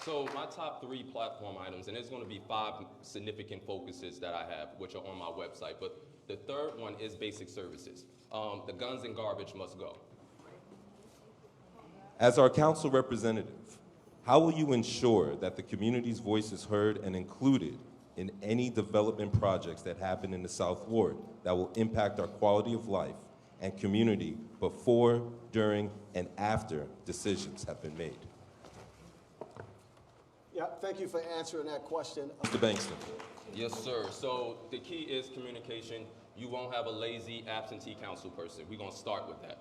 So my top 3 platform items, and there's going to be 5 significant focuses that I have, which are on my website. But the third one is basic services. The guns and garbage must go. As our council representative, how will you ensure that the community's voice is heard and included in any development projects that happen in the South Ward that will impact our quality of life and community before, during, and after decisions have been made? Yeah, thank you for answering that question. Mr. Bankston. Yes, sir. So the key is communication. You won't have a lazy absentee council person. We're going to start with that.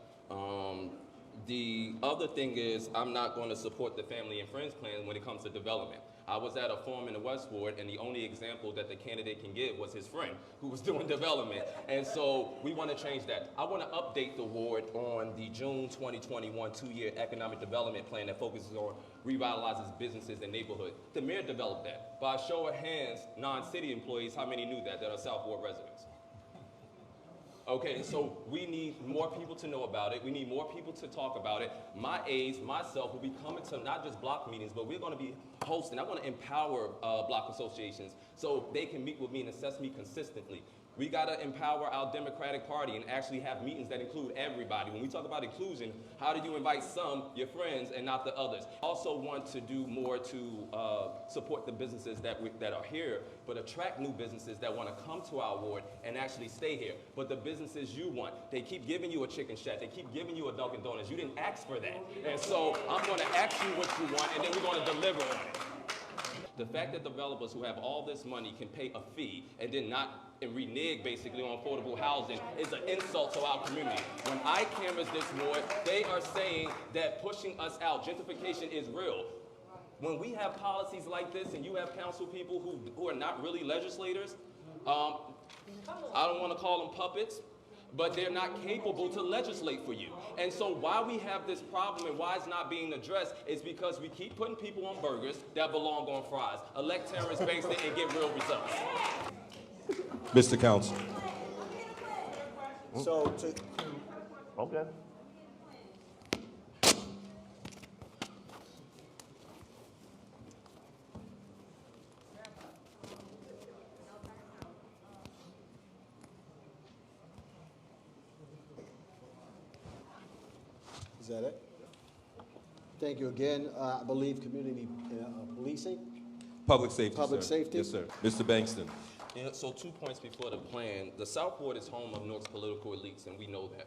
The other thing is I'm not going to support the family and friends plan when it comes to development. I was at a forum in the West Ward, and the only example that the candidate can give was his friend who was doing development. And so we want to change that. I want to update the ward on the June 2021 2-year economic development plan that focuses on revitalizes businesses and neighborhood. The mayor developed that. By a show of hands, non-city employees, how many knew that are South Ward residents? Okay, so we need more people to know about it. We need more people to talk about it. My aides, myself, will be coming to not just block meetings, but we're going to be hosting. I want to empower block associations so they can meet with me and assess me consistently. We got to empower our Democratic Party and actually have meetings that include everybody. When we talk about inclusion, how do you invite some, your friends, and not the others? Also want to do more to support the businesses that are here, but attract new businesses that want to come to our ward and actually stay here. But the businesses you want, they keep giving you a chicken shack, they keep giving you a Dunkin' Donuts. You didn't ask for that. And so I'm going to ask you what you want, and then we're going to deliver on it. The fact that developers who have all this money can pay a fee and then not and renege basically on affordable housing is an insult to our community. When I canvass this ward, they are saying that pushing us out, gentrification is real. When we have policies like this and you have council people who are not really legislators, I don't want to call them puppets, but they're not capable to legislate for you. And so why we have this problem and why it's not being addressed is because we keep putting people on burgers that belong on fries. Elect Terrance, Bankston, and get real results. Mr. Council. So Okay. is that it? Thank you again. I believe community policing. Public safety, Public sir. safety. Yes, sir. Mr. Bankston. Yeah, so 2 points before the plan. The South Ward is home of Newark's political elites, and we know that.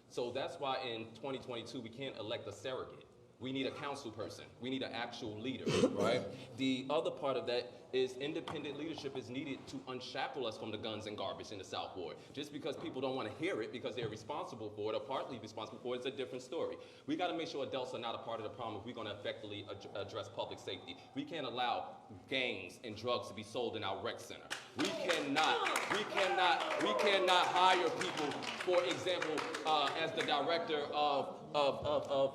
So that's why in 2022 we can't elect a surrogate. We need a council person. We need an actual leader, right? The other part of that is independent leadership is needed to unshackle us from the guns and garbage in the South Ward. Just because people don't want to hear it because they're responsible for it or partly responsible for it, it's a different story. We got to make sure adults are not a part of the problem if we're going to effectively address public safety. We can't allow gangs and drugs to be sold in our rec center. We cannot hire people, for example, as the director of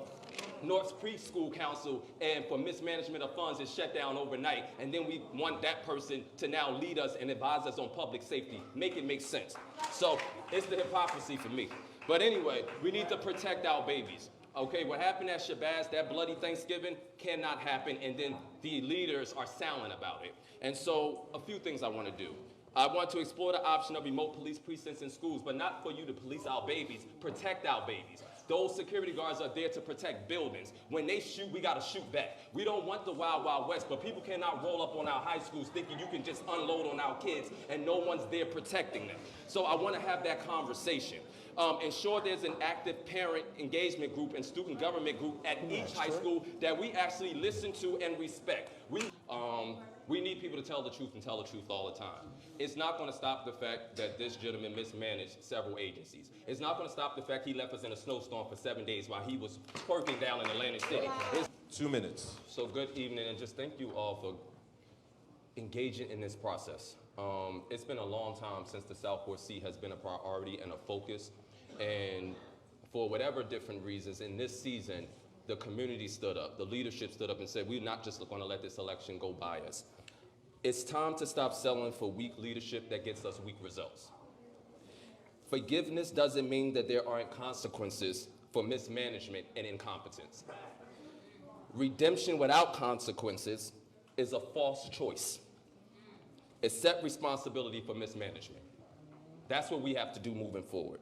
North's Preschool Council, and for mismanagement of funds is shut down overnight, and then we want that person to now lead us and advise us on public safety. Make it make sense. So it's the hypocrisy for me. But anyway, we need to protect our babies. Okay, what happened at Shabazz, that bloody Thanksgiving, cannot happen, and then the leaders are silent about it. And so a few things I want to do. I want to explore the option of remote police precincts in schools, but not for you to police our babies, protect our babies. Those security guards are there to protect buildings. When they shoot, we got to shoot back. We don't want the wild, wild west, but people cannot roll up on our high schools thinking you can just unload on our kids and no one's there protecting them. So I want to have that conversation. Ensure there's an active parent engagement group and student government group at each high school that we actually listen to and respect. We need people to tell the truth and tell the truth all the time. It's not going to stop the fact that this gentleman mismanaged several agencies. It's not going to stop the fact he left us in a snowstorm for 7 days while he was twerking down in Atlantic City. 2 minutes. So good evening, and just thank you all for engaging in this process. It's been a long time since the South Ward seat has been a priority and a focus, and for whatever different reasons, in this season, the community stood up, the leadership stood up and said, we're not just going to let this election go by us. It's time to stop selling for weak leadership that gets us weak results. Forgiveness doesn't mean that there aren't consequences for mismanagement and incompetence. Redemption without consequences is a false choice. Accept responsibility for mismanagement. That's what we have to do moving forward.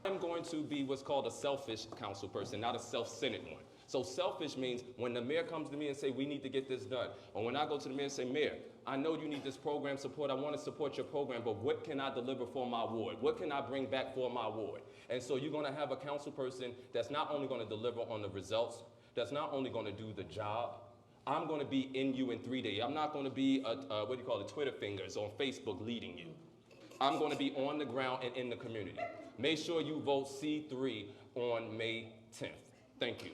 I'm going to be what's called a selfish council person, not a self-centered one. So selfish means when the mayor comes to me and say, we need to get this done, or when I go to the mayor and say, Mayor, I know you need this program support, I want to support your program, but what can I deliver for my ward? What can I bring back for my ward? And so you're going to have a council person that's not only going to deliver on the results, that's not only going to do the job, I'm going to be in you in 3 days. I'm not going to be, Twitter fingers on Facebook leading you. I'm going to be on the ground and in the community. Make sure you vote C3 on May 10th. Thank you.